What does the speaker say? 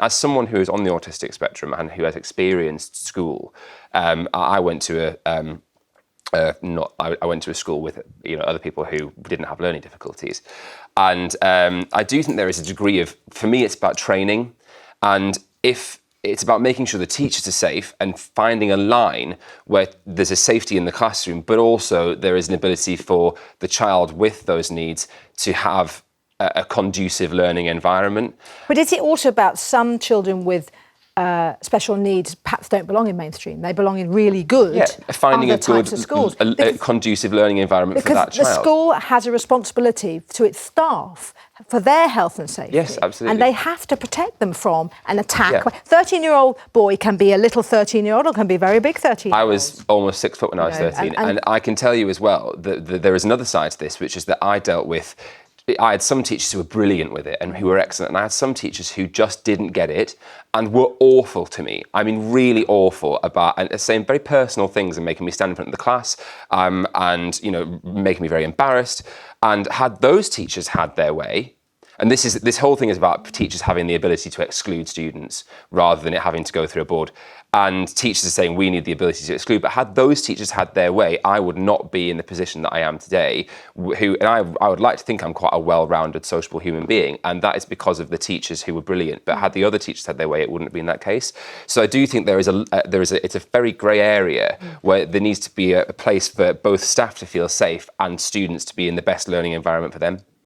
As someone who is on the autistic spectrum and who has experienced school, I went to I went to a school with other people who didn't have learning difficulties, and I do think there is a degree of, for me, it's about training, and if it's about making sure the teachers are safe and finding a line where there's a safety in the classroom, but also there is an ability for the child with those needs to have a conducive learning environment. But is it also about some children with special needs perhaps don't belong in mainstream? They belong in really good finding other types of schools. a conducive learning environment for that child. Because the school has a responsibility to its staff for their health and safety. Yes, absolutely. And they have to protect them from an attack. 13-year-old boy can be a little 13-year-old or can be a very big 13-year-old. I was almost 6 foot when I was 13. And I can tell you as well that there is another side to this, which is that I had some teachers who were brilliant with it and who were excellent, and I had some teachers who just didn't get it and were awful to me. I mean, really awful and saying very personal things and making me stand in front of the class, and making me very embarrassed. And had those teachers had their way, and this whole thing is about teachers having the ability to exclude students rather than it having to go through a board. And teachers are saying we need the ability to exclude. But had those teachers had their way, I would not be in the position that I am today. I would like to think I'm quite a well-rounded, sociable human being, and that is because of the teachers who were brilliant. But had the other teachers had their way, it wouldn't have been that case. So I do think it's a very grey area where there needs to be a place for both staff to feel safe and students to be in the best learning environment for them.